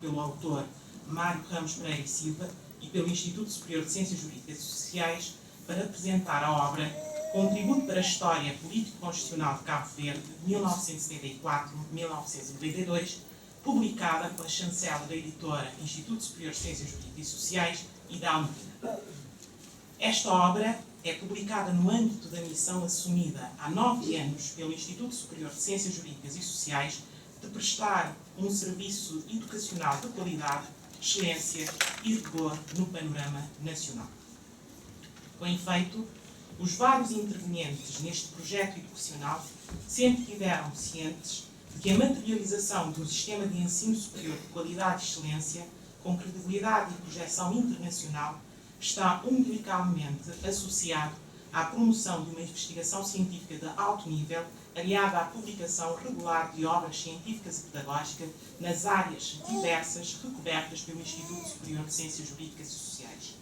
pelo autor Mário Ramos Pereira e Silva e pelo Instituto Superior de Ciências Jurídicas e Sociais para apresentar a obra Contributo para a História Político-Constitucional de Cabo Verde, 1974-1992, publicada pela chancela da editora Instituto Superior de Ciências Jurídicas e Sociais e da Almedina. Esta obra é publicada no âmbito da missão assumida há 9 anos pelo Instituto Superior de Ciências Jurídicas e Sociais de prestar um serviço educacional de qualidade, excelência e rigor no panorama nacional. Com efeito, os vários intervenientes neste projeto educacional sempre tiveram cientes de que a materialização de um sistema de ensino superior de qualidade e excelência, com credibilidade e projeção internacional, está umbilicalmente associado à promoção de uma investigação científica de alto nível, aliada à publicação regular de obras científicas e pedagógicas nas áreas diversas recobertas pelo Instituto Superior de Ciências Jurídicas e Sociais.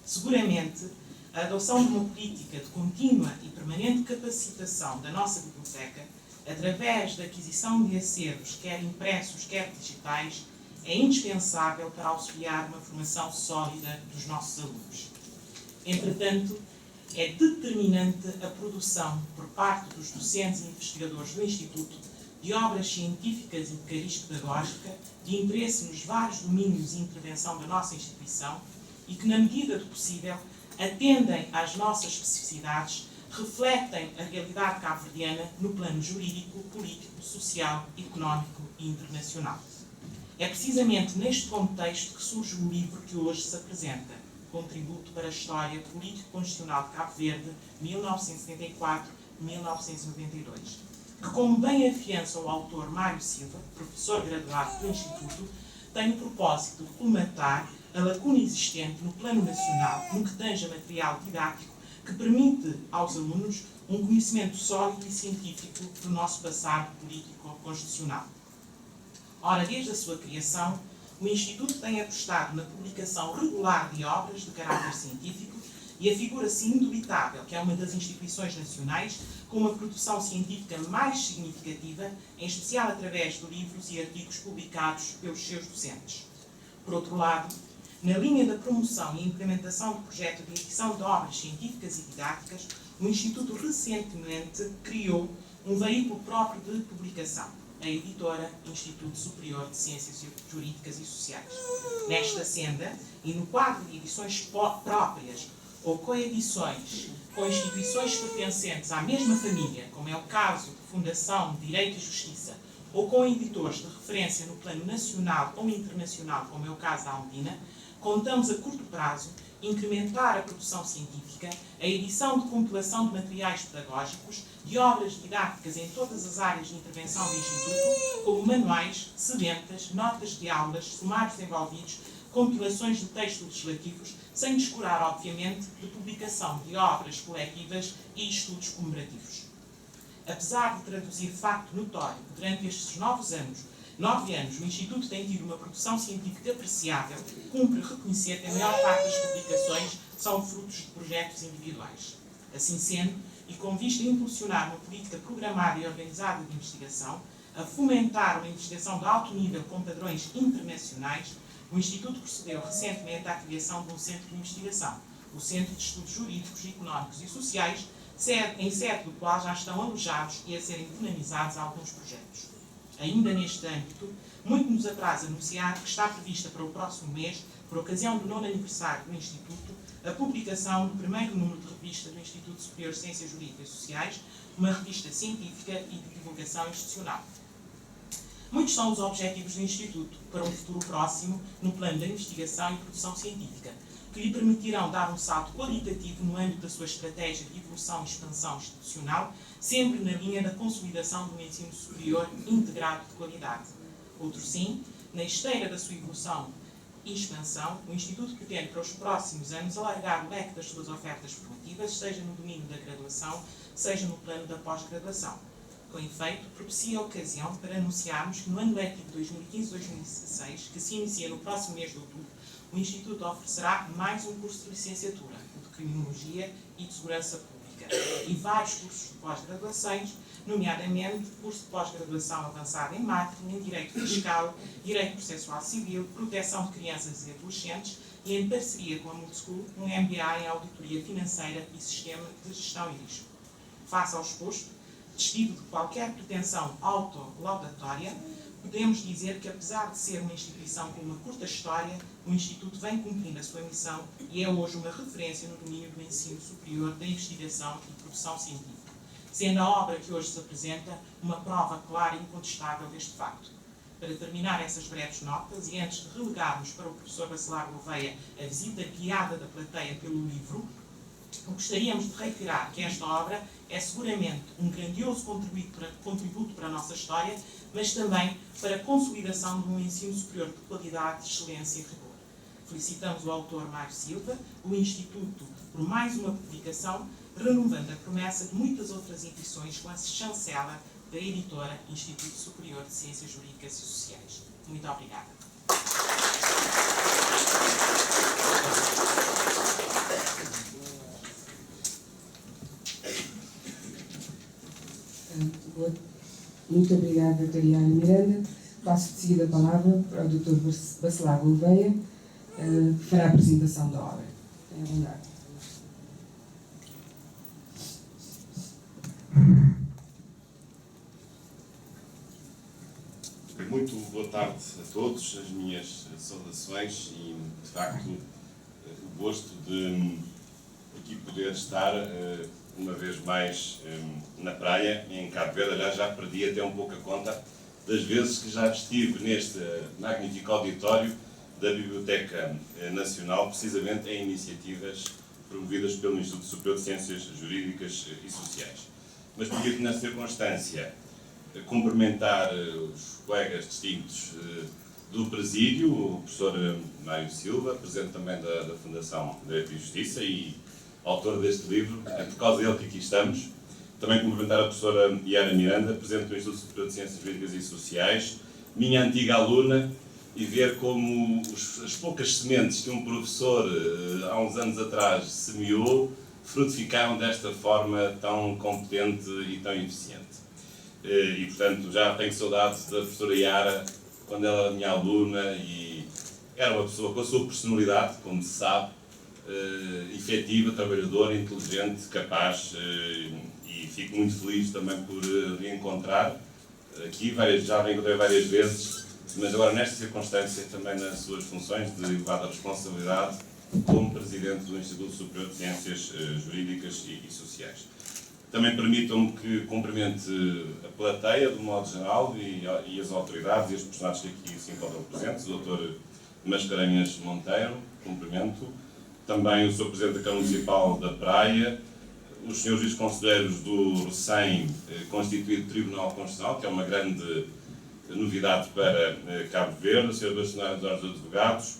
Seguramente, a adoção de uma política de contínua e permanente capacitação da nossa biblioteca, através da aquisição de acervos, quer impressos, quer digitais, é indispensável para auxiliar uma formação sólida dos nossos alunos. Entretanto, é determinante a produção, por parte dos docentes e investigadores do Instituto, de obras científicas e de cariz pedagógica de interesse nos vários domínios de intervenção da nossa instituição e que, na medida do possível, atendem às nossas especificidades, refletem a realidade cabo-verdiana no plano jurídico, político, social, económico e internacional. É precisamente neste contexto que surge o livro que hoje se apresenta, Contributo para a História Político-Constitucional de Cabo Verde, 1974-1992, que, como bem afiança o autor Mário Silva, professor graduado do Instituto, tem o propósito de colmatar a lacuna existente no plano nacional, no que tange a material didático, que permite aos alunos um conhecimento sólido e científico do nosso passado político-constitucional. Ora, desde a sua criação, o Instituto tem apostado na publicação regular de obras de caráter científico e afigura-se indubitável que é uma das instituições nacionais com uma produção científica mais significativa, em especial através de livros e artigos publicados pelos seus docentes. Por outro lado, na linha da promoção e implementação do projeto de edição de obras científicas e didáticas, o Instituto recentemente criou um veículo próprio de publicação, a editora Instituto Superior de Ciências Jurídicas e Sociais. Nesta senda, e no quadro de edições próprias ou coedições com instituições pertencentes à mesma família, como é o caso de Fundação de Direito e Justiça, ou com editores de referência no plano nacional ou internacional, como é o caso da Almedina, contamos a curto prazo incrementar a produção científica, a edição de compilação de materiais pedagógicos, de obras didáticas em todas as áreas de intervenção do Instituto, como manuais, sedentas, notas de aulas, sumários desenvolvidos, compilações de textos legislativos, sem descurar, obviamente, de publicação de obras coletivas e estudos comemorativos. Apesar de traduzir facto notório que durante estes 9 anos, o Instituto tem tido uma produção científica apreciável, cumpre reconhecer que a maior parte das publicações são frutos de projetos individuais. Assim sendo, e com vista a impulsionar uma política programada e organizada de investigação, a fomentar uma investigação de alto nível com padrões internacionais, o Instituto procedeu recentemente à criação de um centro de investigação, o Centro de Estudos Jurídicos, Económicos e Sociais, em sede do qual já estão alojados e a serem dinamizados alguns projetos. Ainda neste âmbito, muito nos apraz anunciar que está prevista para o próximo mês, por ocasião do 9º aniversário do Instituto, a publicação do primeiro número de revista do Instituto Superior de Ciências Jurídicas e Sociais, uma revista científica e de divulgação institucional. Muitos são os objetivos do Instituto para um futuro próximo no plano da investigação e produção científica, que lhe permitirão dar um salto qualitativo no âmbito da sua estratégia de evolução e expansão institucional, sempre na linha da consolidação do ensino superior integrado de qualidade. Outro sim, na esteira da sua evolução e expansão, o Instituto pretende para os próximos anos alargar o leque das suas ofertas formativas, seja no domínio da graduação, seja no plano da pós-graduação. Com efeito, propicia a ocasião para anunciarmos que no ano letivo 2015-2016, que se inicia no próximo mês de outubro, o Instituto oferecerá mais um curso de licenciatura, o de Criminologia e de Segurança Pública. jurídica e vários cursos de pós-graduações, nomeadamente curso de pós-graduação avançado em marketing, em direito fiscal, direito processual civil, proteção de crianças e adolescentes e, em parceria com a Multischool, um MBA em auditoria financeira e sistema de gestão e risco. Face ao exposto, despido de qualquer pretensão autolaudatória, podemos dizer que, apesar de ser uma instituição com uma curta história, o Instituto vem cumprindo a sua missão e é hoje uma referência no domínio do ensino superior, da investigação e produção científica, sendo a obra que hoje se apresenta uma prova clara e incontestável deste facto. Para terminar essas breves notas, e antes de relegarmos para o professor Bacelar Gouveia a visita guiada da plateia pelo livro, gostaríamos de reiterar que esta obra é seguramente um grandioso contributo para a nossa história, mas também para a consolidação de um ensino superior de qualidade, de excelência e rigor. Felicitamos o autor Mário Silva, o Instituto, por mais uma publicação, renovando a promessa de muitas outras edições com a chancela da editora Instituto Superior de Ciências Jurídicas e Sociais. Muito obrigada. Muito obrigada, Tariana Miranda. Passo de seguida a palavra para o Dr. Bacelar Gouveia, que fará a apresentação da obra. Tenha bondade. Muito boa tarde a todos, as minhas saudações e, de facto, o gosto de aqui poder estar uma vez mais na praia, em Cabo Verde. Aliás, já perdi até um pouco a conta das vezes que já estive neste magnífico auditório da Biblioteca Nacional, precisamente em iniciativas promovidas pelo Instituto Superior de Ciências Jurídicas e Sociais. Mas permito, na circunstância, cumprimentar os colegas distintos do presídio, o professor Mário Silva, presidente também da Fundação Direito e Justiça e autor deste livro, é por causa dele que aqui estamos. Também cumprimentar a professora Yara Miranda, presidente do Instituto Superior de Ciências Jurídicas e Sociais, minha antiga aluna, e ver como as poucas sementes que um professor há uns anos atrás semeou frutificaram desta forma tão competente e tão eficiente. E, portanto, já tenho saudades da professora Yara, quando ela era minha aluna, e era uma pessoa com a sua personalidade, como se sabe, efetiva, trabalhadora, inteligente, capaz, e fico muito feliz também por reencontrar aqui, já a encontrei várias vezes, mas agora nesta circunstância também nas suas funções de elevada responsabilidade como Presidente do Instituto Superior de Ciências Jurídicas e Sociais. Também permitam-me que cumprimente a plateia, do modo geral, e as autoridades e as personagens que aqui se encontram presentes, o Dr. Mascarenhas Monteiro, cumprimento, também o Sr. Presidente da Câmara Municipal da Praia, os Srs. Juízes Conselheiros do recém-constituído Tribunal Constitucional, que é uma grande novidade para Cabo Verde, a Sra. Bastonária dos Órgãos de Advogados,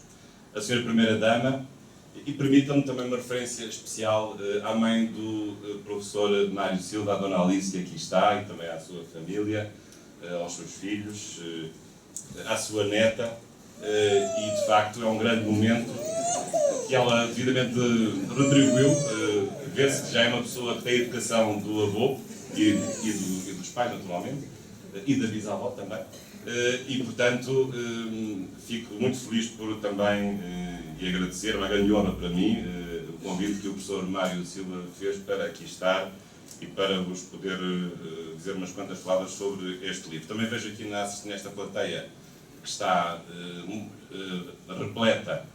a Sra. Primeira-Dama, e permitam-me também uma referência especial à mãe do professor Mário Silva, a Dona Alice, que aqui está, e também à sua família, aos seus filhos, à sua neta, e de facto é um grande momento que ela devidamente retribuiu, ver-se que já é uma pessoa que tem a educação do avô e dos pais, naturalmente, e da bisavó também, e portanto fico muito feliz por também e agradecer, é uma grande honra para mim, o convite que o professor Mário Silva fez para aqui estar e para vos poder dizer umas quantas palavras sobre este livro. Também vejo aqui nesta plateia que está repleta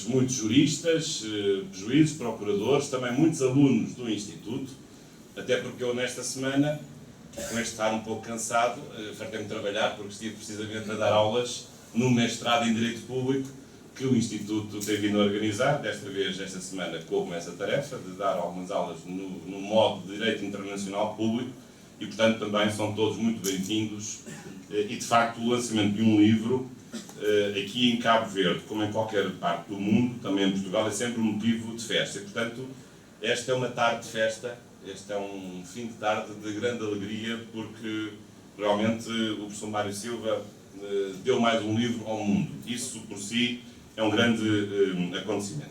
muitos juristas, juízes, procuradores, também muitos alunos do Instituto, até porque eu nesta semana, com este estar um pouco cansado, fartei-me trabalhar porque estive precisamente a dar aulas no mestrado em Direito Público que o Instituto tem vindo a organizar, desta vez, esta semana, coube essa tarefa de dar algumas aulas no modo de Direito Internacional Público e, portanto, também são todos muito bem-vindos e, de facto, o lançamento de um livro aqui em Cabo Verde, como em qualquer parte do mundo, também em Portugal, é sempre um motivo de festa. E, portanto, esta é uma tarde de festa, este é um fim de tarde de grande alegria, porque realmente o professor Mário Silva deu mais um livro ao mundo. Isso, por si, é um grande acontecimento.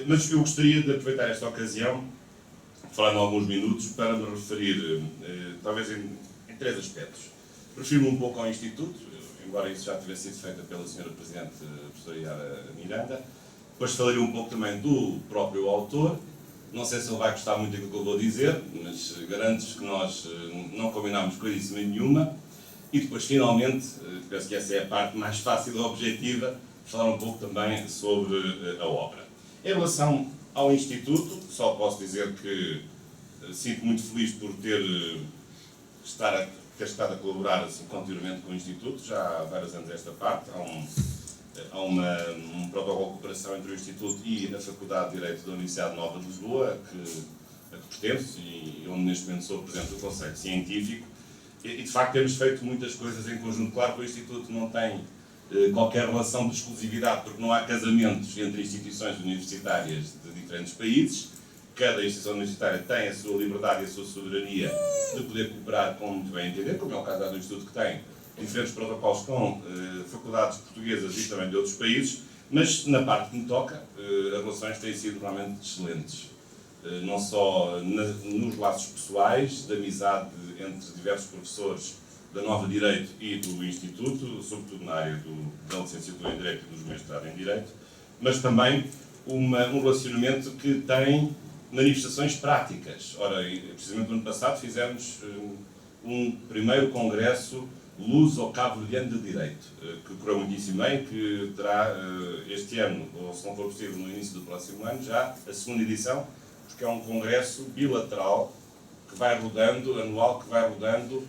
Mas eu gostaria de aproveitar esta ocasião falando alguns minutos para me referir, talvez em 3 aspectos. Refiro-me um pouco ao Instituto, embora isso já tivesse sido feito pela Sra. Presidente, professora Yara Miranda. Depois falarei um pouco também do próprio autor. Não sei se ele vai gostar muito daquilo que eu vou dizer, mas garanto-vos que nós não combinámos coisíssima nenhuma. E depois, finalmente, penso que essa é a parte mais fácil e objetiva, falar um pouco também sobre a obra. Em relação ao Instituto, só posso dizer que sinto muito feliz por ter estado a colaborar assim, continuamente com o Instituto, já há vários anos esta parte. Há um protocolo de cooperação entre o Instituto e a Faculdade de Direito da Universidade Nova de Lisboa, a que pertenço e onde neste momento sou presidente do Conselho Científico. E de facto temos feito muitas coisas em conjunto. Claro que o Instituto não tem qualquer relação de exclusividade, porque não há casamentos entre instituições universitárias de diferentes países. Cada instituição universitária tem a sua liberdade e a sua soberania de poder cooperar como muito bem entender, como é o caso do Instituto, que tem diferentes protocolos com faculdades portuguesas e também de outros países, mas na parte que me toca, as relações têm sido realmente excelentes. Não só nos laços pessoais, de amizade entre diversos professores da Nova Direito e do Instituto, sobretudo na área da licenciatura em Direito e dos mestrados em Direito, mas também um relacionamento que tem manifestações práticas. Ora, precisamente no ano passado fizemos um primeiro congresso luso-cabo-verdiano de Direito, que correu muitíssimo bem, que terá este ano, ou se não for possível no início do próximo ano, já a segunda edição, porque é um congresso bilateral que vai rodando, anual, que vai rodando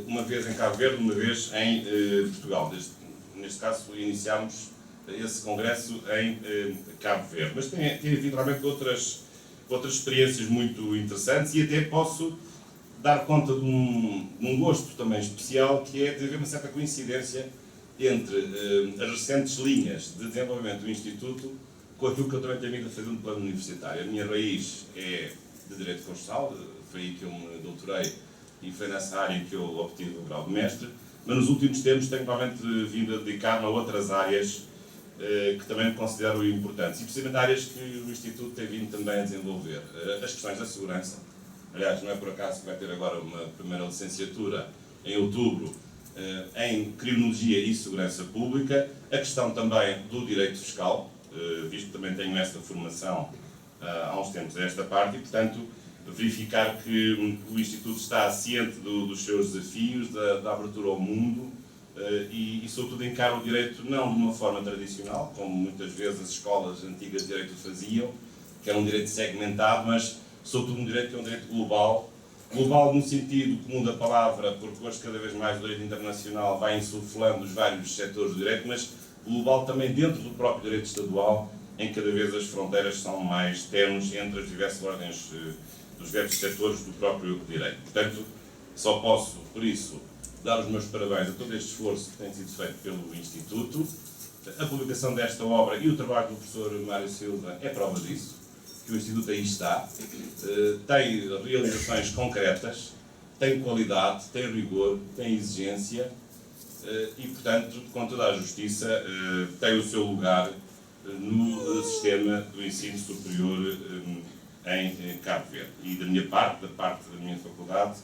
uma vez em Cabo Verde, uma vez em Portugal. Neste caso, iniciámos esse congresso em Cabo Verde. Mas tem havido realmente outras experiências muito interessantes e até posso dar conta de um gosto também especial, que é de haver uma certa coincidência entre as recentes linhas de desenvolvimento do Instituto com aquilo que eu também tenho vindo a fazer no plano universitário. A minha raiz é de Direito Constitucional, foi aí que eu me doutorei e foi nessa área que eu obtive o grau de mestre, mas nos últimos tempos tenho provavelmente vindo a dedicar-me a outras áreas que também considero importantes, e precisamente áreas que o Instituto tem vindo também a desenvolver. As questões da segurança, aliás, não é por acaso que vai ter agora uma primeira licenciatura em outubro em Criminologia e Segurança Pública, a questão também do direito fiscal, visto que também tenho esta formação há uns tempos a esta parte, e portanto verificar que o Instituto está ciente dos seus desafios, da abertura ao mundo, e sobretudo encara o direito não de uma forma tradicional, como muitas vezes as escolas antigas de direito faziam, que era um direito segmentado, mas sobretudo um direito que é um direito global. Global no sentido comum da palavra, porque hoje cada vez mais o direito internacional vai insuflando os vários setores do direito, mas global também dentro do próprio direito estadual, em que cada vez as fronteiras são mais tenues entre as diversas ordens dos diversos setores do próprio direito. Portanto, só posso, por isso, dar os meus parabéns a todo este esforço que tem sido feito pelo Instituto. A publicação desta obra e o trabalho do professor Mário Silva é prova disso, que o Instituto aí está, tem realizações concretas, tem qualidade, tem rigor, tem exigência e, portanto, com toda a justiça, tem o seu lugar no sistema do ensino superior em Cabo Verde. E da minha parte, da parte da minha faculdade,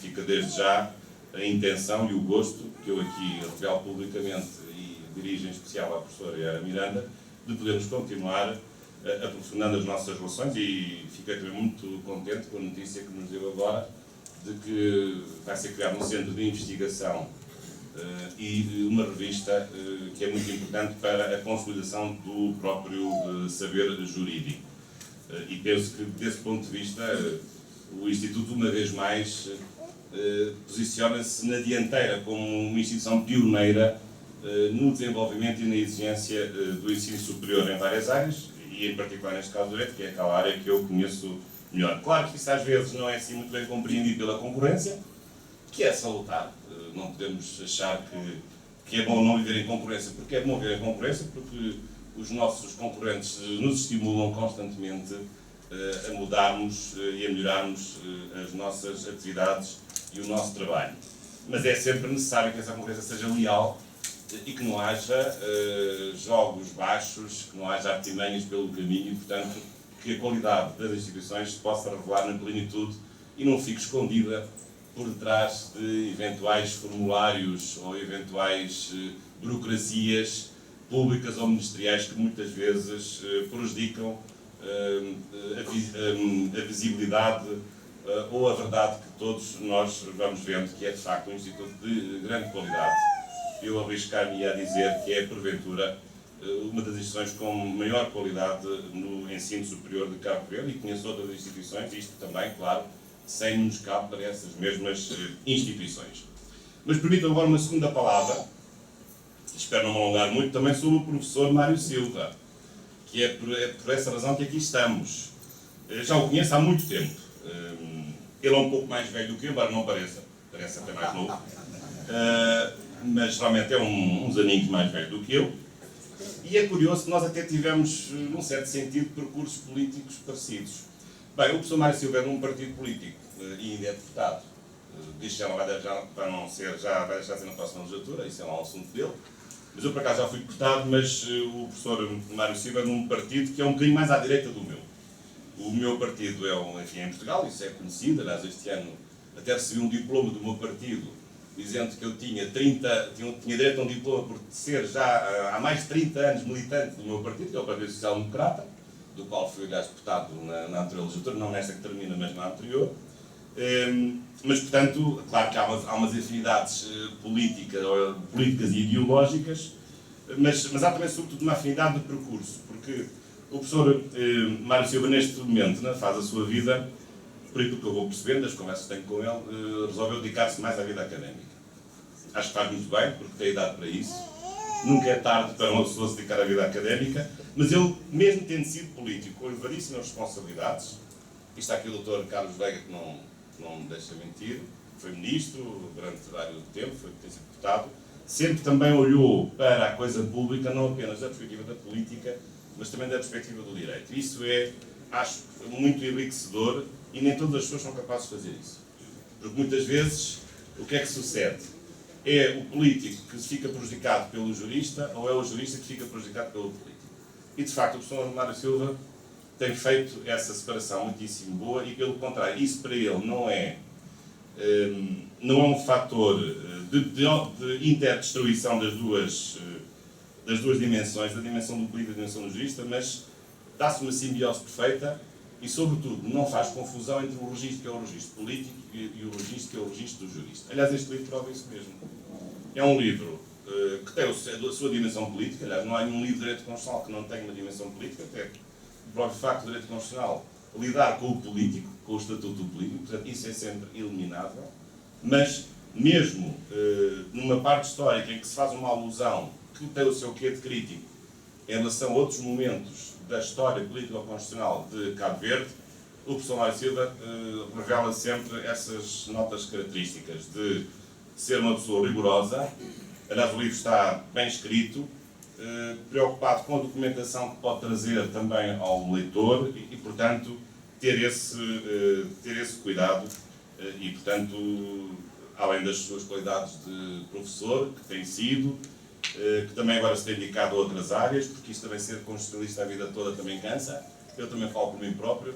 fica desde já a intenção e o gosto que eu aqui revelo publicamente e dirijo em especial à professora Yara Miranda, de podermos continuar aprofundando as nossas relações, e fiquei também muito contente com a notícia que nos deu agora de que vai ser criado um centro de investigação e uma revista que é muito importante para a consolidação do próprio saber jurídico. E penso que, desse ponto de vista, o Instituto, uma vez mais, posiciona-se na dianteira como uma instituição pioneira no desenvolvimento e na exigência do ensino superior em várias áreas, e em particular neste caso do direito, que é aquela área que eu conheço melhor. Claro que isso às vezes não é assim muito bem compreendido pela concorrência, que é salutar. Não podemos achar que é bom não viver em concorrência, porque é bom viver em concorrência, porque os nossos concorrentes nos estimulam constantemente a mudarmos e a melhorarmos as nossas atividades e o nosso trabalho. Mas é sempre necessário que essa concorrência seja leal e que não haja jogos baixos, que não haja artimanhas pelo caminho, e, portanto, que a qualidade das instituições se possa revelar na plenitude e não fique escondida por detrás de eventuais formulários ou eventuais burocracias públicas ou ministeriais que muitas vezes prejudicam a visibilidade ou a verdade que todos nós vamos vendo, que é de facto um instituto de grande qualidade. Eu arriscar-me a dizer que é, porventura, uma das instituições com maior qualidade no ensino superior de Cabo Verde, e conheço outras instituições, isto também, claro, sem menoscabo para essas mesmas instituições. Mas permitam agora uma segunda palavra, espero não me alongar muito, também sobre o professor Mário Silva, que é por essa razão que aqui estamos. Já o conheço há muito tempo. Ele é um pouco mais velho do que eu, embora não pareça, parece até mais novo, mas realmente é uns aninhos mais velho do que eu. E é curioso que nós até tivemos, num certo sentido, percursos políticos parecidos. Bem, o professor Mário Silva é de um partido político e ainda é deputado. Diz que já vai deixar de ser na próxima legislatura, isso é um assunto dele. Mas eu, por acaso, já fui deputado, mas o professor Mário Silva é de um partido que é um bocadinho mais à direita do meu. O meu partido enfim, é em Portugal, isso é conhecido. Aliás, este ano até recebi um diploma do meu partido dizendo que eu tinha direito a um diploma por ser já há mais de 30 anos militante do meu partido, que é o Partido Social Democrata, do qual fui, aliás, deputado na anterior legislatura, não nesta que termina, mas na anterior. Mas, portanto, claro que há umas afinidades políticas e ideológicas, mas há também, sobretudo, uma afinidade de percurso, porque o professor Mário Silva, neste momento, faz a sua vida, por aquilo que eu vou percebendo, das conversas que tenho com ele, resolveu dedicar-se mais à vida académica. Acho que faz muito bem, porque tem idade para isso. Nunca é tarde para uma pessoa se dedicar à vida académica, mas ele, mesmo tendo sido político, com variedíssimas responsabilidades, e está aqui o Dr. Carlos Veiga, que não me deixa mentir, foi ministro durante vários tempo, tem sido deputado, sempre também olhou para a coisa pública, não apenas da perspectiva da política, mas também da perspectiva do direito. Isso é, acho, muito enriquecedor e nem todas as pessoas são capazes de fazer isso. Porque muitas vezes, o que é que sucede? É o político que fica prejudicado pelo jurista ou é o jurista que fica prejudicado pelo político? E, de facto, o professor Mário Silva tem feito essa separação muitíssimo boa e, pelo contrário, isso para ele não é um fator de interdestruição das duas dimensões, da dimensão do político e da dimensão do jurista, mas dá-se uma simbiose perfeita e, sobretudo, não faz confusão entre o registro que é o registro político e o registro que é o registro do jurista. Aliás, este livro prova isso mesmo. É um livro que tem a sua dimensão política. Aliás, não há nenhum livro de direito constitucional que não tenha uma dimensão política, até o próprio facto do direito constitucional lidar com o político, com o estatuto do político, portanto, isso é sempre eliminável. Mas, mesmo numa parte histórica em que se faz uma alusão que tem o seu quê de crítico em relação a outros momentos da história político-constitucional de Cabo Verde, o professor Mário Silva revela sempre essas notas características de ser uma pessoa rigorosa. Aliás, o livro está bem escrito, preocupado com a documentação que pode trazer também ao leitor e portanto, ter esse cuidado e, portanto, além das suas qualidades de professor, que tem sido, que também agora se tem dedicado a outras áreas, porque isto também ser constitucionalista a vida toda também cansa. Eu também falo por mim próprio.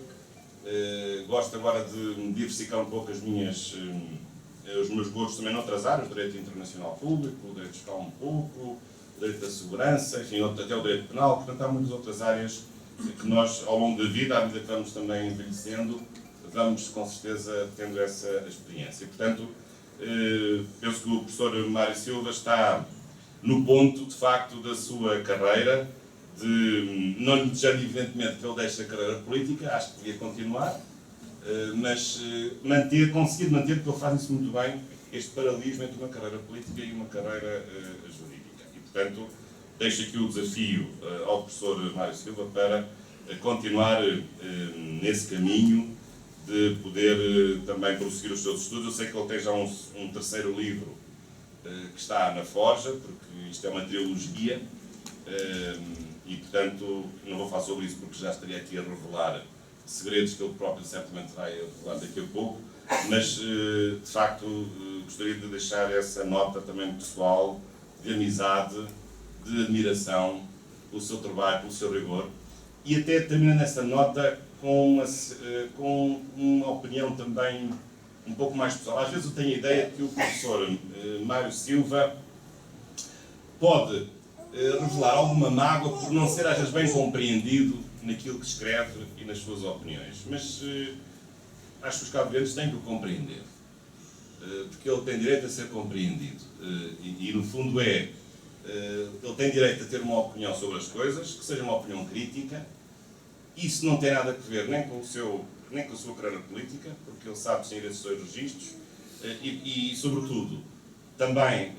Gosto agora de diversificar um pouco os meus gostos também noutras áreas, o direito internacional público, o direito fiscal um pouco, o direito da segurança, enfim, até o direito penal. Portanto, há muitas outras áreas que nós, ao longo da vida, à medida que vamos também envelhecendo, vamos com certeza tendo essa experiência. E, portanto, penso que o professor Mário Silva está no ponto, de facto, da sua carreira, não lhe desejando, evidentemente, que ele deixe a carreira política, acho que devia continuar, mas conseguir manter, porque ele faz isso muito bem, este paralelismo entre uma carreira política e uma carreira jurídica. E, portanto, deixo aqui o desafio ao professor Mário Silva para continuar nesse caminho de poder também prosseguir os seus estudos. Eu sei que ele tem já um terceiro livro que está na forja, porque isto é uma trilogia, e, portanto, não vou falar sobre isso porque já estaria aqui a revelar segredos que ele próprio certamente vai revelar daqui a pouco, mas, de facto, gostaria de deixar essa nota também pessoal, de amizade, de admiração pelo seu trabalho, pelo seu rigor, e até terminando esta nota com uma opinião também um pouco mais pessoal. Às vezes eu tenho a ideia que o professor Mário Silva pode revelar alguma mágoa por não ser às vezes bem compreendido naquilo que escreve e nas suas opiniões. Mas acho que os cabo-verdianos têm que o compreender, porque ele tem direito a ser compreendido. E no fundo ele tem direito a ter uma opinião sobre as coisas, que seja uma opinião crítica. Isso não tem nada a ver nem com a sua carreira política, porque ele sabe distinguir esses dois registros, e sobretudo, também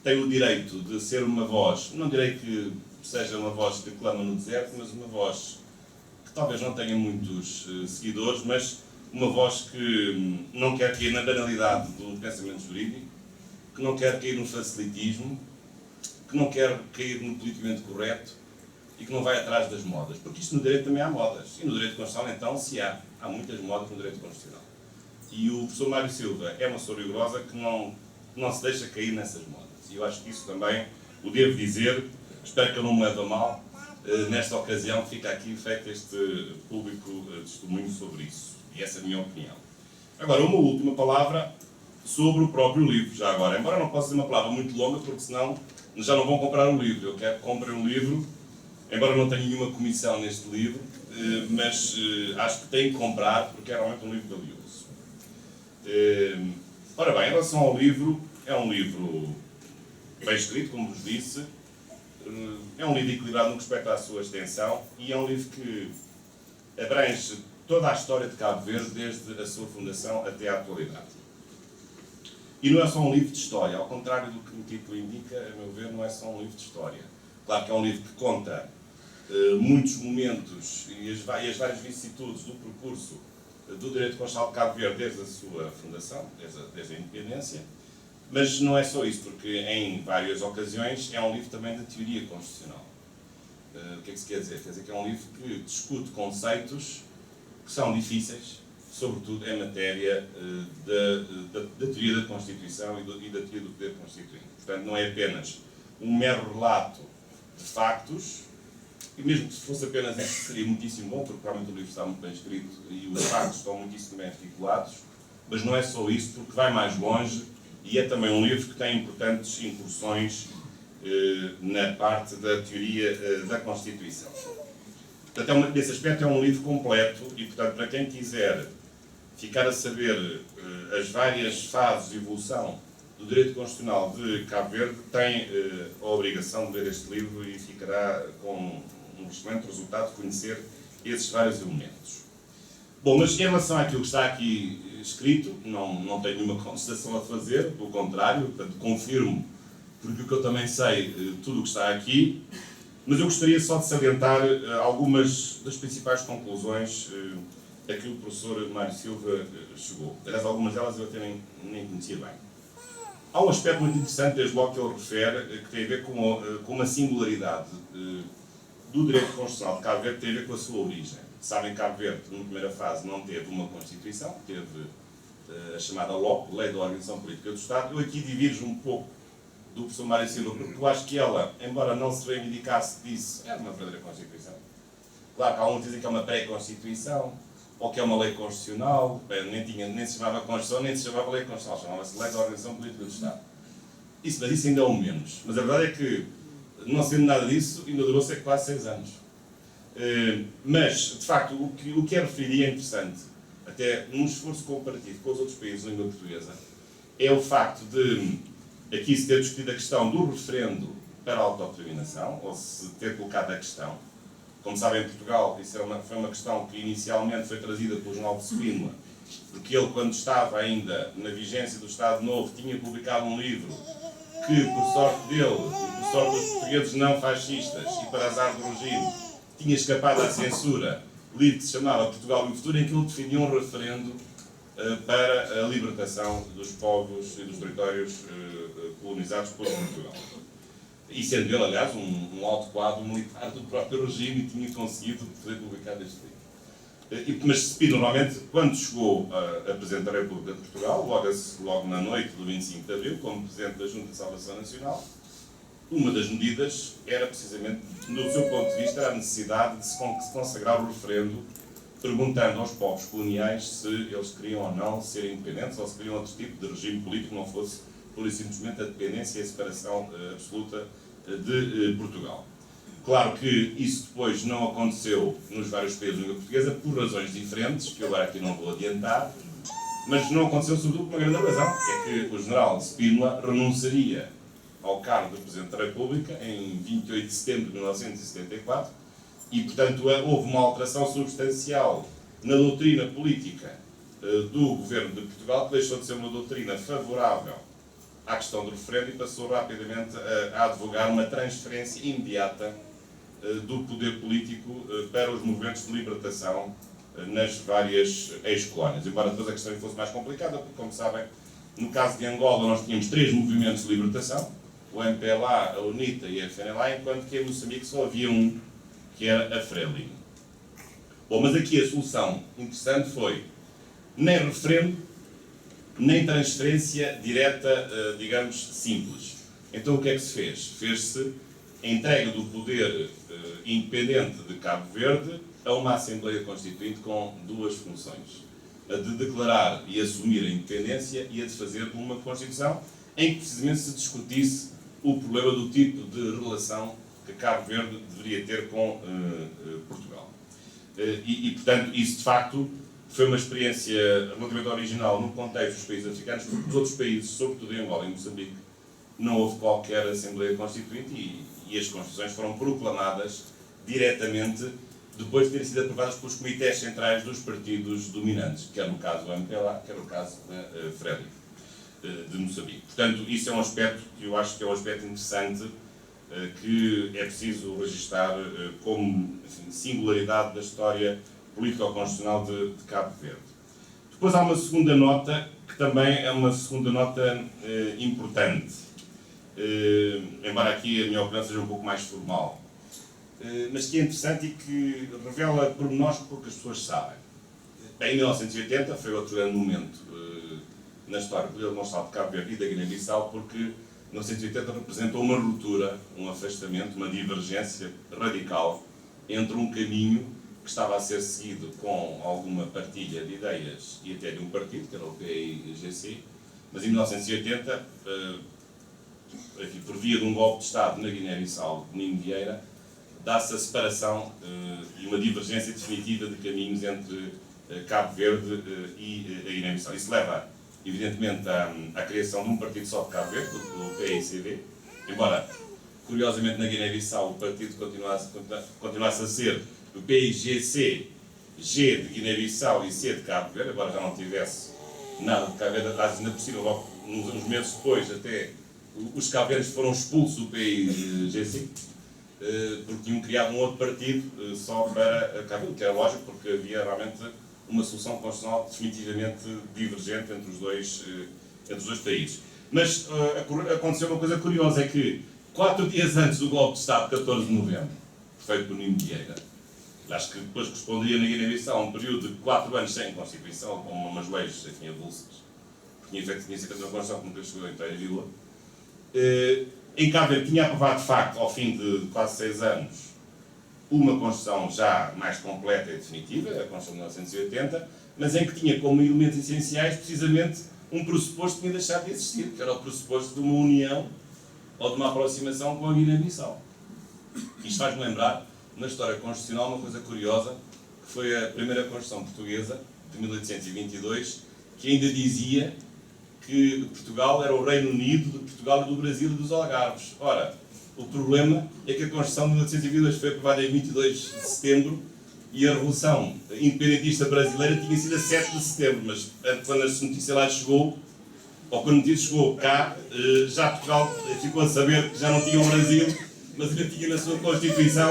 tem o direito de ser uma voz, não direi que seja uma voz que clama no deserto, mas uma voz que talvez não tenha muitos seguidores, mas uma voz que não quer cair na banalidade do pensamento jurídico, que não quer cair no facilitismo, que não quer cair no politicamente correto e que não vai atrás das modas. Porque isto no direito também há modas. E no direito constitucional, então, se há. Há muitas modas no direito constitucional. E o professor Mário Silva é uma pessoa rigorosa que não se deixa cair nessas modas. E eu acho que isso também o devo dizer. Espero que eu não me leve a mal. Nesta ocasião, fica aqui feito este público testemunho sobre isso. E essa é a minha opinião. Agora, uma última palavra sobre o próprio livro, já agora. Embora eu não possa dizer uma palavra muito longa, porque senão já não vão comprar o livro. Eu quero que comprem um livro, embora não tenha nenhuma comissão neste livro, mas acho que têm que comprar, porque é realmente um livro valioso. Ora bem, em relação ao livro, é um livro bem escrito, como vos disse, é um livro equilibrado no que respeita à sua extensão e é um livro que abrange toda a história de Cabo Verde, desde a sua fundação até à atualidade. E não é só um livro de história, ao contrário do que o título indica, a meu ver, não é só um livro de história. Claro que é um livro que conta muitos momentos e as várias vicissitudes do percurso do direito constitucional de Cabo Verde desde a sua fundação, desde a independência, mas não é só isso, porque em várias ocasiões é um livro também de teoria constitucional. O que é que se quer dizer? Quer dizer que é um livro que discute conceitos que são difíceis, sobretudo em matéria da teoria da Constituição e da teoria do poder constituinte. Portanto, não é apenas um mero relato de factos, e mesmo que se fosse apenas isso seria muitíssimo bom, porque realmente o livro está muito bem escrito e os factos estão muitíssimo bem articulados, mas não é só isso, porque vai mais longe e é também um livro que tem importantes incursões na parte da teoria da Constituição. Portanto, nesse aspecto é um livro completo e, portanto, para quem quiser ficar a saber as várias fases de evolução do direito constitucional de Cabo Verde, tem a obrigação de ler este livro e ficará com um excelente resultado de conhecer esses vários elementos. Bom, mas em relação àquilo que está aqui escrito, não tenho nenhuma contestação a fazer, pelo contrário, portanto, confirmo, porque o que eu também sei, tudo o que está aqui, mas eu gostaria só de salientar algumas das principais conclusões a que o professor Mário Silva chegou. Aliás, algumas delas eu até nem conhecia bem. Há um aspecto muito interessante, desde logo que ele refere, que tem a ver com uma singularidade do direito constitucional de Cabo Verde, que tem a ver com a sua origem. Sabem que Cabo Verde, numa primeira fase, não teve uma Constituição, teve a chamada LOP, Lei da Organização Política do Estado. Eu aqui divirjo um pouco do professor Mário Silva, porque eu acho que ela, embora não se reivindicasse disso, era uma verdadeira Constituição. Claro que há uns que dizem que é uma pré-Constituição, ou que é uma lei constitucional, bem, nem se chamava Constituição, nem se chamava lei constitucional, chamava-se Lei da Organização Política do Estado. Mas isso ainda é o menos. Mas a verdade é que, não sendo nada disso, ainda durou cerca de quase 6 anos. Mas, de facto, o que é referido e é interessante, até num esforço comparativo com os outros países de língua portuguesa, é o facto de aqui se ter discutido a questão do referendo para a autodeterminação, ou se ter colocado a questão. Como sabem, em Portugal, isso foi uma questão que inicialmente foi trazida pelo Jornal de Spínola, porque ele, quando estava ainda na vigência do Estado Novo, tinha publicado um livro que, por sorte dele, e por sorte dos portugueses não fascistas, e para azar do regime, tinha escapado à censura, livro que se chamava Portugal e o Futuro, em que ele defendia um referendo para a libertação dos povos e dos territórios colonizados por Portugal. E sendo ele, aliás, um alto quadro militar do próprio regime e tinha conseguido poder publicar este livro. Mas Spínola, normalmente, quando chegou a Presidente da República de Portugal, logo na noite do 25 de Abril, como Presidente da Junta de Salvação Nacional, uma das medidas era precisamente, do seu ponto de vista, a necessidade de se consagrar o referendo, perguntando aos povos coloniais se eles queriam ou não ser independentes ou se queriam outro tipo de regime político que não fosse, pura e simplesmente, a dependência e a separação absoluta de Portugal. Claro que isso depois não aconteceu nos vários países da língua portuguesa por razões diferentes, que eu agora aqui não vou adiantar, mas não aconteceu sobretudo por uma grande razão, é que o general Spínola renunciaria ao cargo de Presidente da República em 28 de setembro de 1974 e, portanto, houve uma alteração substancial na doutrina política do governo de Portugal, que deixou de ser uma doutrina favorável à questão do referendo e passou rapidamente a advogar uma transferência imediata do poder político para os movimentos de libertação nas várias ex-colónias. Embora depois a questão fosse mais complicada, porque, como sabem, no caso de Angola nós tínhamos 3 movimentos de libertação, o MPLA, a UNITA e a FNLA, enquanto que em Moçambique só havia um, que era a Frelimo. Bom, mas aqui a solução interessante foi nem referendo, nem transferência direta, digamos, simples. Então o que é que se fez? Fez-se a entrega do poder independente de Cabo Verde a uma Assembleia Constituinte com 2 funções. A de declarar e assumir a independência e a de fazer uma Constituição em que precisamente se discutisse o problema do tipo de relação que Cabo Verde deveria ter com Portugal. Portanto, isso de facto foi uma experiência relativamente original no contexto dos países africanos, porque nos outros países, sobretudo em Angola e Moçambique, não houve qualquer Assembleia Constituinte e as Constituições foram proclamadas diretamente depois de terem sido aprovadas pelos comitês centrais dos partidos dominantes, quer no caso do MPLA, quer no caso da Frelimo, de Moçambique. Portanto, isso é um aspecto que eu acho que é um aspecto interessante que é preciso registar como, enfim, singularidade da história político-constitucional de Cabo Verde. Depois há uma segunda nota, que também é uma segunda nota importante, embora aqui a minha opinião seja um pouco mais formal, mas que é interessante e que revela pormenores que poucas pessoas sabem. Em 1980 foi outro grande momento na história política não só de Cabo Verde e da Guiné-Bissau, porque 1980 representou uma ruptura, um afastamento, uma divergência radical entre um caminho que estava a ser seguido com alguma partilha de ideias e até de um partido, que era o PAIGC, mas em 1980, por via de um golpe de Estado na Guiné-Bissau de Nino Vieira, dá-se a separação e uma divergência definitiva de caminhos entre Cabo Verde e a Guiné-Bissau. Isso leva, evidentemente, à criação de um partido só de Cabo Verde, o PAICV, embora, curiosamente, na Guiné-Bissau o partido continuasse a ser o PAIGC, G de Guiné-Bissau e C de Cabo Verde, agora já não tivesse nada de Cabo Verde atrás, ainda possível, logo uns meses depois, até os cabo-verdes foram expulsos do PAIGC, porque tinham criado um outro partido só para Cabo Verde, que era lógico, porque havia realmente uma solução constitucional definitivamente divergente entre os dois países. Mas aconteceu uma coisa curiosa, é que 4 dias antes do golpe de Estado, 14 de novembro, feito por Nino Vieira, acho que depois corresponderia na Guiné-Bissau a um período de 4 anos sem Constituição, com umas leis, enfim, avulsas, porque tinha sido feita uma Constituição que nunca chegou a entrar em vigor. Em Cabo Verde tinha aprovado, de facto, ao fim de quase 6 anos, uma Constituição já mais completa e definitiva, a Constituição de 1980, mas em que tinha como elementos essenciais, precisamente, um pressuposto que tinha deixado de existir, que era o pressuposto de uma união ou de uma aproximação com a Guiné-Bissau. Isto faz-me lembrar, na história constitucional, uma coisa curiosa, que foi a primeira Constituição portuguesa, de 1822, que ainda dizia que Portugal era o Reino Unido de Portugal e do Brasil e dos Algarves. Ora, o problema é que a Constituição de 1822 foi aprovada em 22 de setembro e a Revolução Independentista Brasileira tinha sido a 7 de setembro, mas quando a notícia lá chegou, ou quando a notícia chegou cá, já Portugal ficou a saber que já não tinha o Brasil, mas ainda tinha na sua Constituição,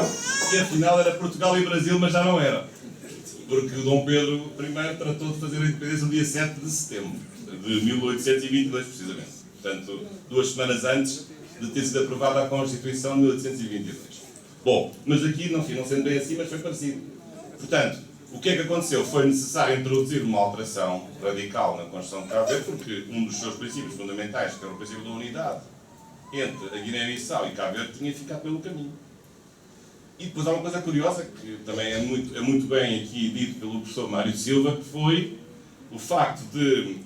e afinal era Portugal e Brasil, mas já não era. Porque o Dom Pedro I tratou de fazer a independência no dia 7 de setembro de 1822, precisamente. Portanto, 2 semanas antes de ter sido aprovada a Constituição de 1822. Bom, mas aqui, não sendo bem assim, mas foi parecido. Portanto, o que é que aconteceu? Foi necessário introduzir uma alteração radical na Constituição de Cabo Verde, porque um dos seus princípios fundamentais, que era o princípio da unidade entre a Guiné-Bissau e Cabo Verde tinha ficado pelo caminho. E depois há uma coisa curiosa, que também é muito bem aqui dito pelo professor Mário Silva, que foi o facto de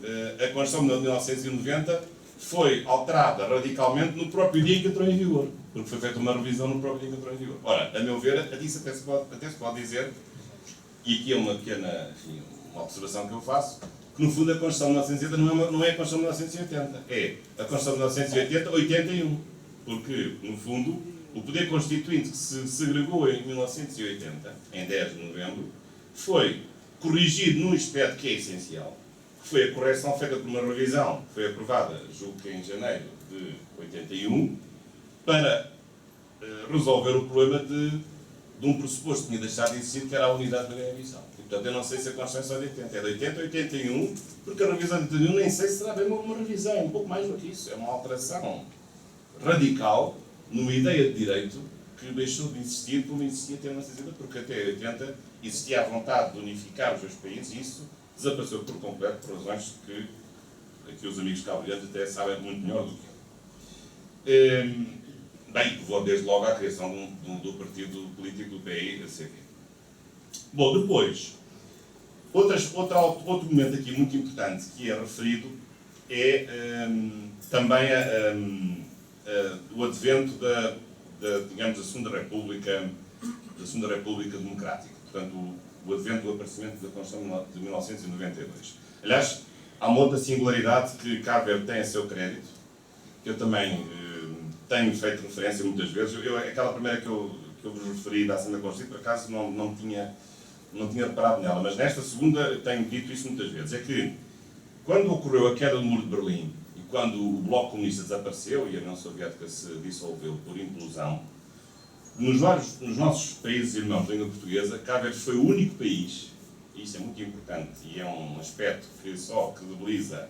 a Constituição de 1990 foi alterada radicalmente no próprio dia em que entrou em vigor, porque foi feita uma revisão no próprio dia em que entrou em vigor. Ora, a meu ver, até se pode dizer, e aqui é uma pequena, enfim, uma observação que eu faço, que no fundo a Constituição de 1980 não é a Constituição de 1980, é a Constituição de 1980-81, porque, no fundo, o poder constituinte que se segregou em 1980, em 10 de novembro, foi corrigido num aspecto que é essencial, que foi a correção feita por uma revisão que foi aprovada, julgo que em janeiro de 81, para resolver o problema de um pressuposto que tinha deixado de existir, que era a unidade da Guiné-Bissau. Portanto, eu não sei se a Constituição é de 80, é de 80 a 81, porque a revisão de 81 nem sei se será bem uma revisão, um pouco mais do que isso, é uma alteração radical numa ideia de direito que deixou de existir como existia até 1980, porque até 80 existia a vontade de unificar os dois países e isso desapareceu por completo por razões que aqui os amigos cabo-verdianos até sabem muito melhor do que eu. Bem, levou desde logo à criação do partido político do PI-CP. Bom, depois, outro momento aqui muito importante que é referido é também o advento digamos, da Segunda República Democrática. Portanto, o advento do aparecimento da Constituição de 1992. Aliás, há uma outra singularidade que Cabo Verde tem a seu crédito, que eu também tenho feito referência muitas vezes. Aquela primeira que eu vos referi da Assembleia Constituinte, por acaso não tinha reparado nela, mas nesta segunda eu tenho dito isso muitas vezes. É que, quando ocorreu a queda do Muro de Berlim, e quando o Bloco Comunista desapareceu e a União Soviética se dissolveu por implosão, nos nossos países irmãos de língua portuguesa, Cabo Verde foi o único país, e isto é muito importante, e é um aspecto que só credibiliza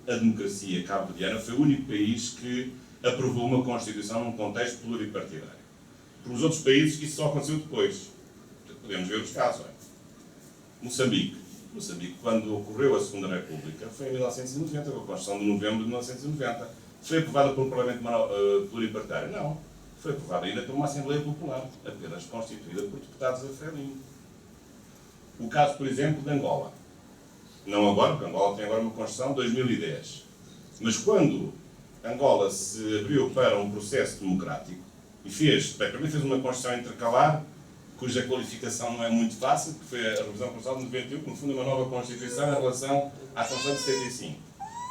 a democracia cabo-verdiana, foi o único país que aprovou uma Constituição num contexto pluripartidário. Para os outros países, isso só aconteceu depois. Podemos ver os casos. Moçambique, quando ocorreu a Segunda República, foi em 1990, com a Constituição de novembro de 1990. Foi aprovada por um Parlamento pluripartidário? Não. Foi aprovada ainda por uma Assembleia Popular, apenas constituída por deputados a Frelimo. O caso, por exemplo, de Angola. Não agora, porque Angola tem agora uma Constituição de 2010. Mas quando Angola se abriu para um processo democrático e primeiro fez uma Constituição intercalar, cuja qualificação não é muito fácil, que foi a revisão constitucional de 91, que no fundo é uma nova Constituição em relação à Constituição de 75,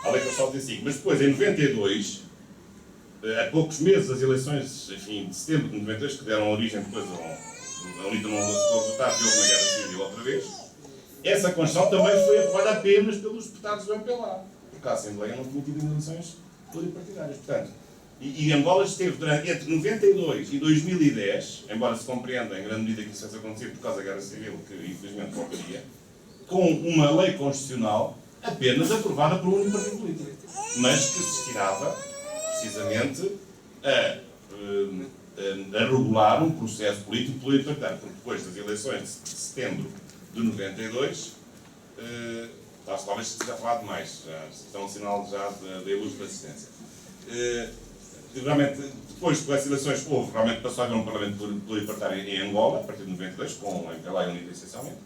à Lei Constitucional de 75. Mas depois, em 92, a poucos meses das eleições, enfim, de setembro de 92, que deram origem depois a um resultado de uma guerra civil outra vez, essa Constituição também foi aprovada apenas pelos deputados do MPLA, porque a Assembleia não tinha tido eleições pluripartidárias. Portanto, e Angola esteve entre 92 e 2010, embora se compreenda em grande medida que isso tenha acontecido por causa da Guerra Civil, que infelizmente ocorria, com uma lei constitucional apenas aprovada por um único partido político, mas que se destinava precisamente a regular um processo político pluripartidário, porque depois das eleições de setembro de 92, talvez se tenha falado mais, está um sinal já da ilustre persistência. Realmente, depois das eleições, passou a haver um Parlamento pluripartidário em Angola, a partir de 92, com o MPLA e a UNITA essencialmente,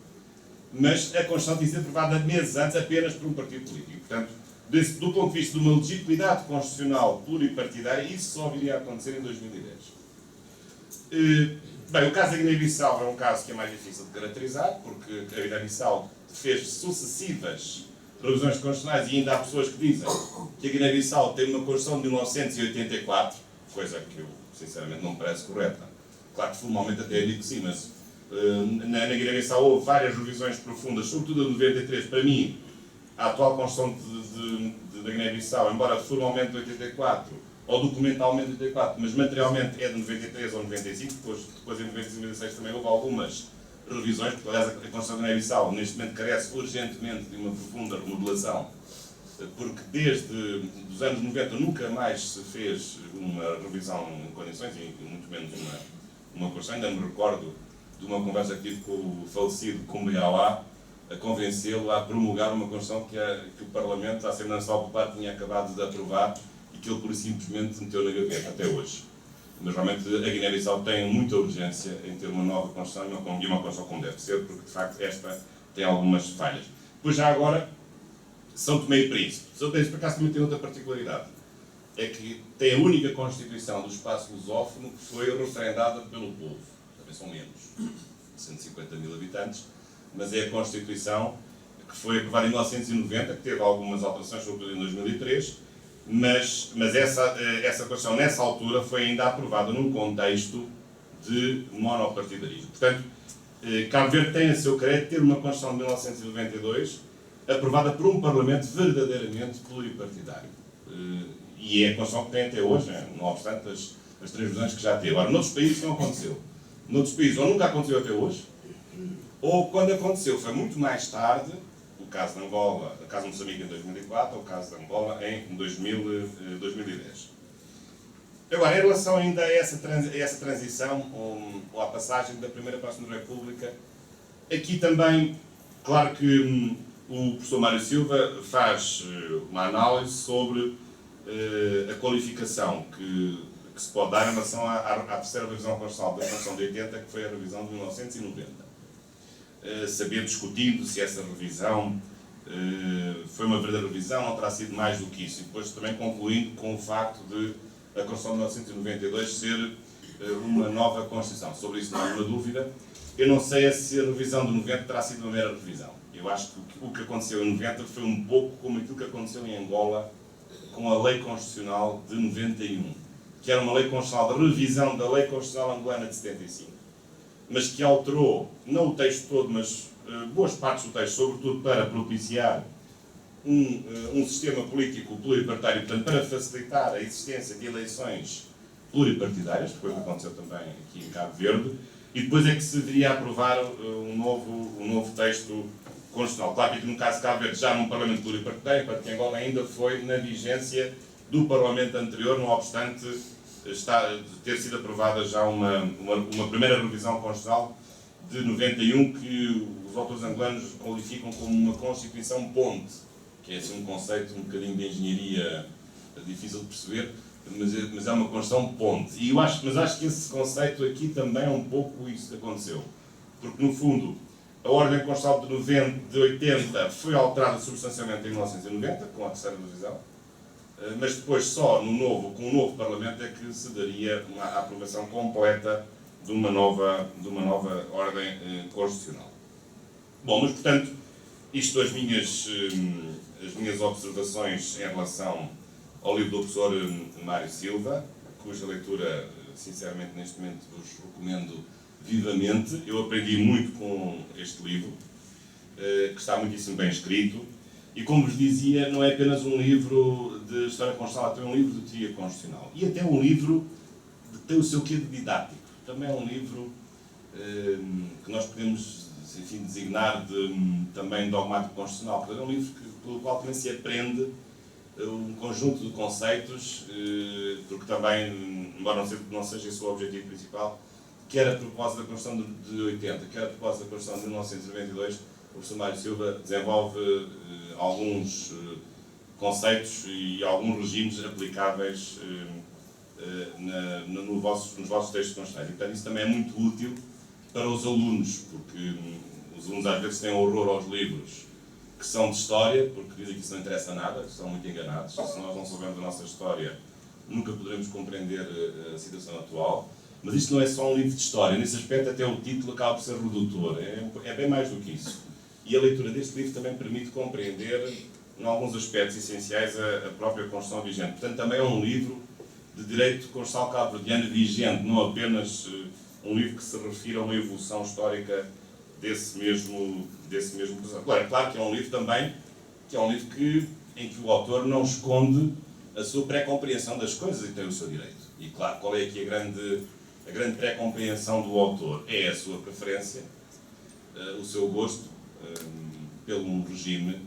mas a Constituição tinha sido aprovada meses antes apenas por um partido político. Portanto, do ponto de vista de uma legitimidade constitucional pluripartidária, isso só viria a acontecer em 2010. Bem, o caso da Guiné-Bissau é um caso que é mais difícil de caracterizar, porque a Guiné-Bissau fez sucessivas revisões constitucionais e ainda há pessoas que dizem que a Guiné-Bissau tem uma Constituição de 1984, coisa que eu, sinceramente, não me parece correta. Claro que formalmente até digo que sim, mas na Guiné-Bissau houve várias revisões profundas, sobretudo a de 93. Para mim, a atual Constituição da Guiné-Bissau, embora formalmente de 84, ou documentalmente de 84, mas materialmente é de 93 ou 95, depois em 95 e 96 também houve algumas revisões, porque aliás a Constituição da Guiné-Bissau neste momento carece urgentemente de uma profunda remodelação, porque desde os anos 90 nunca mais se fez uma revisão em condições, e muito menos uma Constituição. Ainda me recordo de uma conversa que tive com o falecido Kumbiauá, a convencê-lo a promulgar uma Constituição que o Parlamento, a Assembleia Nacional Popular, tinha acabado de aprovar e que ele pura e simplesmente meteu na gaveta até hoje. Mas realmente a Guiné-Bissau tem muita urgência em ter uma nova Constituição e uma Constituição como deve ser, porque de facto esta tem algumas falhas. Pois já agora, São Tomé e Príncipe. São Tomé e Príncipe, por acaso, também tem outra particularidade. É que tem a única Constituição do espaço lusófono que foi referendada pelo povo. Também são menos, 150 mil habitantes, mas é a Constituição que foi aprovada em 1990, que teve algumas alterações, sobretudo em 2003, mas essa Constituição, nessa altura, foi ainda aprovada num contexto de monopartidarismo. Portanto, Cabo Verde tem a seu crédito ter uma Constituição de 1992 aprovada por um Parlamento verdadeiramente pluripartidário. E é a Constituição que tem até hoje, não obstante as transvisões que já teve. Agora, noutros países não aconteceu. Noutros países ou nunca aconteceu até hoje, ou quando aconteceu foi muito mais tarde, o caso de Angola, o caso de Moçambique em 2004, ou o caso de Angola em 2010. Agora, em relação ainda a essa transição, ou à passagem da Primeira para a Segunda República, aqui também, claro que o professor Mário Silva faz uma análise sobre a qualificação que se pode dar em relação à terceira revisão constitucional da Constituição de 80, que foi a revisão de 1990. Saber discutindo se essa revisão foi uma verdadeira revisão ou terá sido mais do que isso. E depois também concluindo com o facto de a Constituição de 1992 ser uma nova Constituição. Sobre isso não há nenhuma dúvida. Eu não sei se a revisão de 90 terá sido uma mera revisão. Eu acho que o que aconteceu em 90 foi um pouco como aquilo que aconteceu em Angola com a Lei Constitucional de 91, que era uma lei constitucional de revisão da Lei Constitucional Angolana de 75, mas que alterou, não o texto todo, mas boas partes do texto, sobretudo para propiciar um sistema político pluripartidário, portanto, para facilitar a existência de eleições pluripartidárias, que foi o que aconteceu também aqui em Cabo Verde, e depois é que se viria a aprovar um novo texto constitucional. Claro que no caso de Cabo Verde já num Parlamento pluripartidário, enquanto que Angola ainda foi na vigência do Parlamento anterior, não obstante ter sido aprovada já uma primeira revisão constitucional de 91, que os autores angolanos qualificam como uma Constituição ponte, que é assim um conceito um bocadinho de engenharia difícil de perceber, mas é uma Constituição ponte. Mas acho que esse conceito aqui também é um pouco isso que aconteceu. Porque, no fundo, a Ordem Constitucional de 80 foi alterada substancialmente em 1990, com a terceira revisão, mas depois só com o novo Parlamento é que se daria a aprovação completa de uma nova Ordem Constitucional. Bom, mas portanto, isto as minhas observações em relação ao livro do professor Mário Silva, cuja leitura, sinceramente, neste momento vos recomendo vivamente. Eu aprendi muito com este livro, que está muitíssimo bem escrito, e como vos dizia, não é apenas um livro de história constitucional, é também um livro de teoria constitucional, e até um livro que tem o seu quê de didático. Também é um livro que nós podemos, enfim, designar também dogmático constitucional, porque é um livro pelo qual também se aprende um conjunto de conceitos, porque também, embora não seja esse o objetivo principal, quer a propósito da Constituição de 80, quer a propósito da Constituição de 1992, o professor Mário Silva desenvolve alguns conceitos e alguns regimes aplicáveis nos vossos textos constitucionais. E, portanto, isso também é muito útil para os alunos, porque os alunos às vezes têm horror aos livros que são de história, porque dizem que isso não interessa nada, estão muito enganados. Se nós não soubermos a nossa história, nunca poderemos compreender a situação atual. Mas isto não é só um livro de história. Nesse aspecto, até o título acaba por ser redutor. É bem mais do que isso. E a leitura deste livro também permite compreender, em alguns aspectos essenciais, a própria Constituição vigente. Portanto, também é um livro de direito constitucional cabo-verdiano vigente, não apenas um livro que se refira a uma evolução histórica desse mesmo processo. Claro que é um livro também, em que o autor não esconde a sua pré-compreensão das coisas e tem o seu direito. E claro, qual é aqui a grande pré-compreensão do autor? É a sua preferência, o seu gosto pelo regime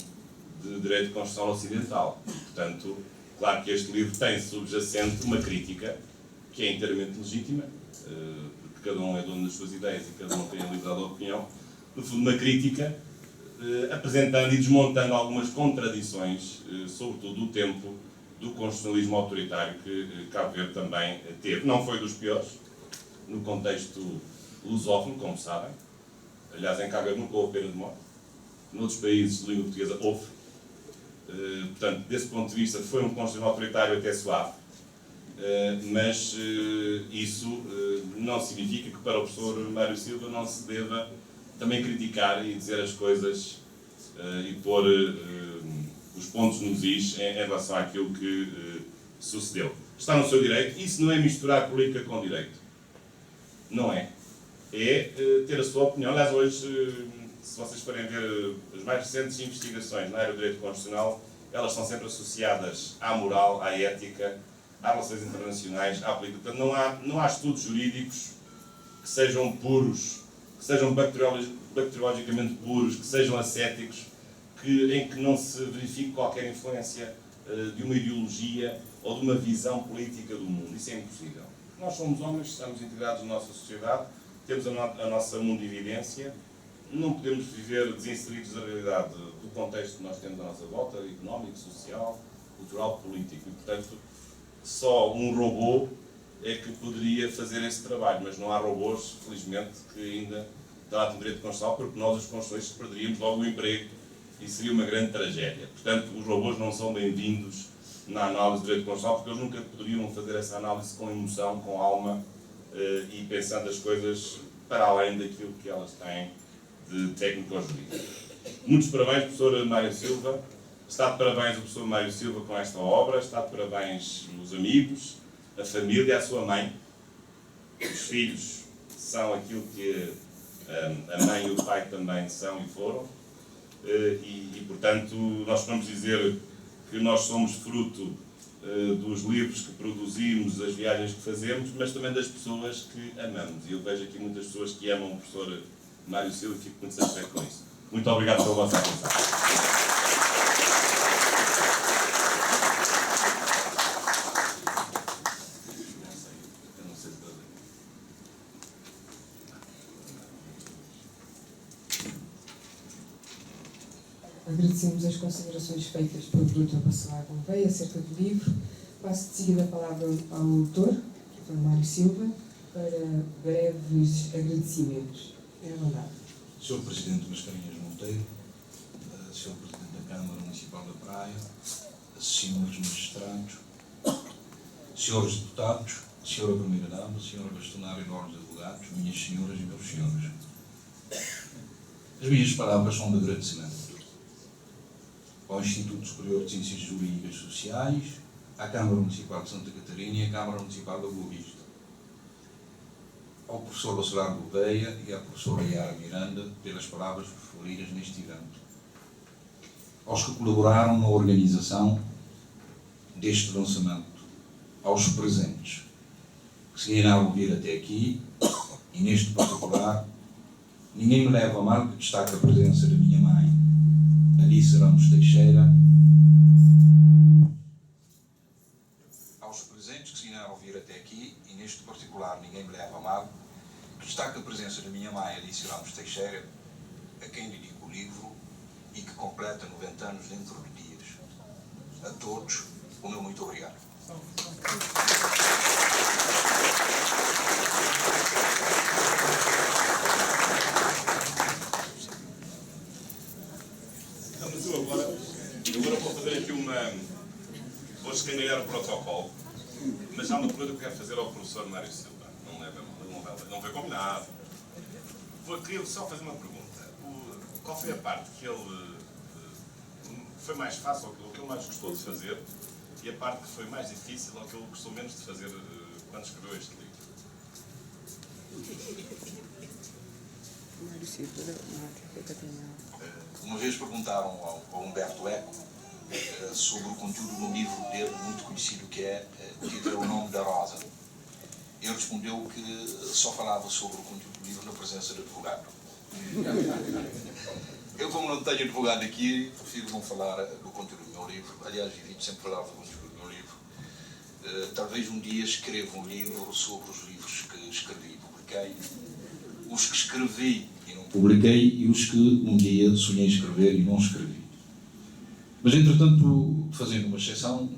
de direito constitucional ocidental. Portanto, claro que este livro tem subjacente uma crítica que é inteiramente legítima, porque cada um é dono das suas ideias e cada um tem a liberdade de opinião. No fundo, uma crítica apresentando e desmontando algumas contradições, sobretudo do tempo do constitucionalismo autoritário que Cabo Verde também teve. Não foi dos piores, no contexto lusófono, como sabem. Aliás, em Cabo Verde nunca houve pena de morte. Noutros países de língua portuguesa houve. Portanto, desse ponto de vista, foi um constitucionalismo autoritário até suave. Mas isso não significa que para o professor Mário Silva não se deva também criticar e dizer as coisas e pôr os pontos nos is em relação àquilo que sucedeu. Está no seu direito. Isso não é misturar política com direito. Não é. É ter a sua opinião. Aliás, hoje, se vocês forem ver as mais recentes investigações na área do direito constitucional, elas são sempre associadas à moral, à ética, às relações internacionais, à política. Portanto, não há estudos jurídicos que sejam puros, que sejam bacteriologicamente puros, que sejam ascéticos, em que não se verifique qualquer influência de uma ideologia ou de uma visão política do mundo. Isso é impossível. Nós somos homens, estamos integrados na nossa sociedade, temos a nossa mundividência, não podemos viver desinseridos da realidade do contexto que nós temos à nossa volta, económico, social, cultural, político. E, portanto, só um robô é que poderia fazer esse trabalho, mas não há robôs, felizmente, que ainda tratam de direito constitucional, porque nós, os constitucionalistas, perderíamos logo o emprego e seria uma grande tragédia. Portanto, os robôs não são bem-vindos na análise do direito constitucional, porque eles nunca poderiam fazer essa análise com emoção, com alma e pensando as coisas para além daquilo que elas têm de técnico-jurídico. Muitos parabéns, professor Mário Silva. Está de parabéns o professor Mário Silva com esta obra, está de parabéns os amigos, a família, a sua mãe. Os filhos são aquilo que a mãe e o pai também são e foram. E portanto, nós vamos dizer que nós somos fruto dos livros que produzimos, das viagens que fazemos, mas também das pessoas que amamos. E eu vejo aqui muitas pessoas que amam o professor Mário Silva e fico muito satisfeito com isso. Muito obrigado pela vossa atenção. Agradecemos as considerações feitas pelo Dr. Bacelar Gouveia acerca do livro. Passo de seguida a palavra ao autor, Dr. Mário Silva, para breves agradecimentos. É a verdade. Sr. Presidente Mascarenhas Monteiro, Sr. Presidente da Câmara Municipal da Praia, Srs. Magistrados, Srs. Deputados, Sra. Primeira-Dama, Sra. Bastonária de Ordens de Advogados, minhas senhoras e meus senhores. As minhas palavras são de agradecimento ao Instituto Superior de Ciências Jurídicas e Sociais, à Câmara Municipal de Santa Catarina e à Câmara Municipal da Boa Vista, ao professor Bacelar Gouveia e à professora Yara Miranda pelas palavras preferidas neste evento, aos que colaboraram na organização deste lançamento, aos presentes que se irão ouvir até aqui e neste particular, ninguém me leva a mal que destaque a presença da minha mãe, Alice Ramos Teixeira, aos presentes que se irão ouvir até aqui, e neste particular ninguém me leva a mal, que destaca a presença da minha mãe, Alice Ramos Teixeira, a quem dedico o livro e que completa 90 anos dentro de dias. A todos, o meu muito obrigado. Agora vou fazer aqui vou escangalhar o protocolo, mas há uma coisa que eu quero fazer ao professor Mário Silva. Não foi combinado. Queria só fazer uma pergunta. Qual foi a parte que ele foi mais fácil, ou que ele mais gostou de fazer, e a parte que foi mais difícil, ou que ele gostou menos de fazer quando escreveu este livro? Uma vez perguntaram ao Humberto Eco sobre o conteúdo de um livro dele muito conhecido que é o título é O Nome da Rosa. Ele respondeu que só falava sobre o conteúdo do livro na presença do advogado. Eu, como não tenho advogado aqui, prefiro não falar do conteúdo do meu livro. Aliás, evito sempre falar do conteúdo do meu livro. Talvez um dia escreva um livro sobre os livros que escrevi e publiquei, os que escrevi e não publiquei e os que um dia sonhei escrever e não escrevi. Mas, entretanto, fazendo uma exceção,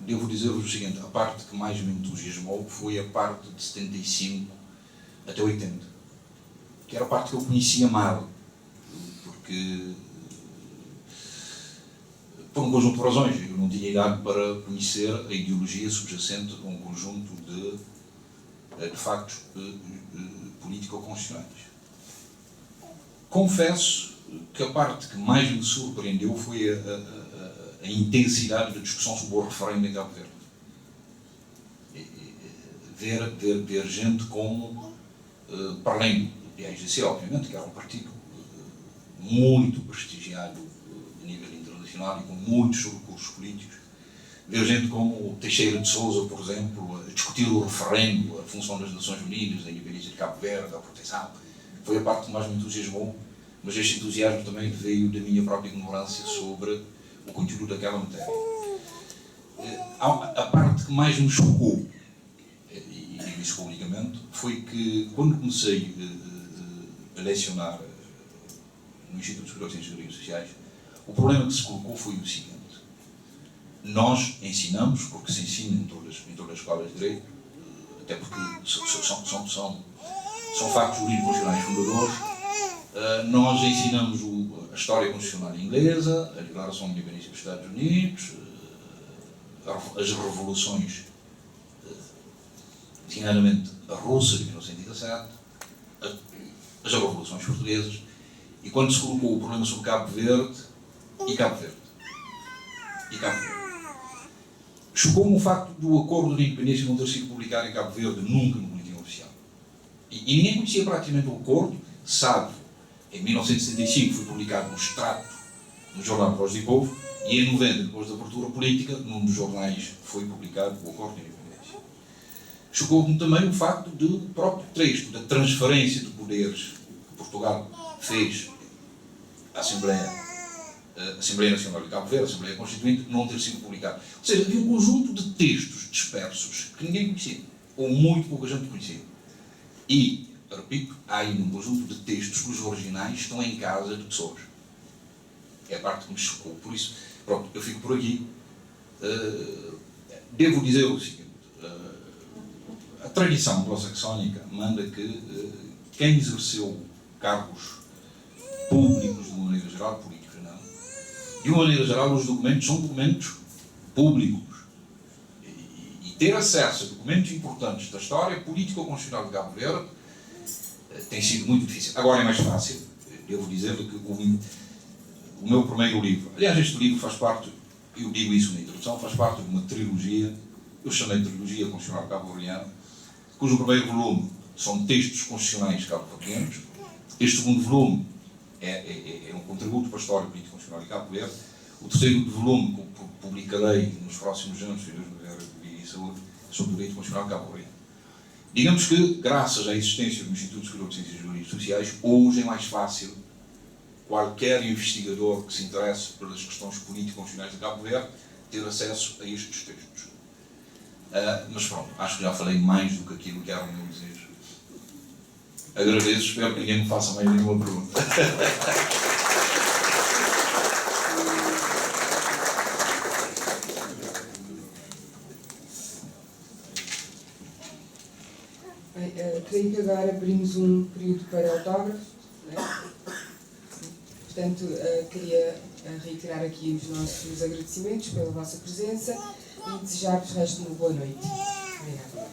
devo dizer-vos o seguinte, a parte que mais me entusiasmou foi a parte de 75 até 80, que era a parte que eu conhecia mal, porque, por um conjunto de razões, eu não tinha idade para conhecer a ideologia subjacente a um conjunto de factos político-constitucionais. Confesso que a parte que mais me surpreendeu foi a intensidade da discussão sobre o referendo em Cabo Verde. Ver gente como, para além do PAIGC, obviamente, que era um partido muito prestigiado a nível internacional e com muitos recursos políticos, ver gente como o Teixeira de Sousa, por exemplo, a discutir o referendo, a função das Nações Unidas, a independência de Cabo Verde, a proteção, foi a parte que mais me entusiasmou, mas este entusiasmo também veio da minha própria ignorância sobre o conteúdo daquela matéria. A parte que mais me chocou, e digo isso publicamente, foi que quando comecei a lecionar no Instituto Superior de Ciências Jurídicas e Sociais, o problema que se colocou foi o seguinte: nós ensinamos, porque se ensina em todas as escolas de Direito, até porque são factos jurídico-constitucionais fundadores, nós ensinamos a história constitucional inglesa, a Declaração de Independência dos Estados Unidos, as revoluções, designadamente a russa de 1917, as revoluções portuguesas, e quando se colocou o problema sobre Cabo Verde, chocou-me o facto do acordo de independência não ter sido publicado em Cabo Verde nunca no boletim oficial. E ninguém conhecia praticamente o acordo, salvo em 1975 foi publicado um extrato no jornal Voz do Povo, e em 90, depois da abertura política, num dos jornais foi publicado o acordo de independência. Chocou-me também o facto do próprio texto da transferência de poderes que Portugal fez à Assembleia Nacional de Cabo Verde, a Assembleia Constituinte, não ter sido publicado. Ou seja, havia um conjunto de textos dispersos que ninguém conhecia, ou muito pouca gente conhecia. E, repito, há ainda um conjunto de textos cujos originais estão em casa de pessoas. É a parte que me chocou. Por isso, pronto, eu fico por aqui. Devo dizer o seguinte: a tradição anglo-saxónica manda que quem exerceu cargos públicos de uma maneira geral, políticos não, de uma maneira geral os documentos são documentos públicos. E ter acesso a documentos importantes da história político-constitucional de Cabo Verde tem sido muito difícil. Agora é mais fácil. Devo dizer que o meu primeiro livro, aliás, este livro faz parte, eu digo isso na introdução, faz parte de uma trilogia, eu chamei de Trilogia Constitucional Cabo-Verdiana, cujo primeiro volume são textos constitucionais cabo-verdianos. Este segundo volume é um contributo para a história política constitucional de Cabo Verde. O terceiro volume que publicarei nos próximos anos, se Deus me der vida e saúde, sobre o direito constitucional cabo-verdiano. Digamos que, graças à existência do Instituto Superior de Ciências Jurídicas e Sociais, hoje é mais fácil qualquer investigador que se interesse pelas questões político-constitucionais de Cabo Verde ter acesso a estes textos. Mas pronto, acho que já falei mais do que aquilo que era o meu desejo. Agradeço, espero que ninguém me faça mais nenhuma pergunta. Bem, creio que agora abrimos um período para autógrafos, não é? Portanto, queria reiterar aqui os nossos agradecimentos pela vossa presença e desejar-vos o resto de uma boa noite. Obrigada.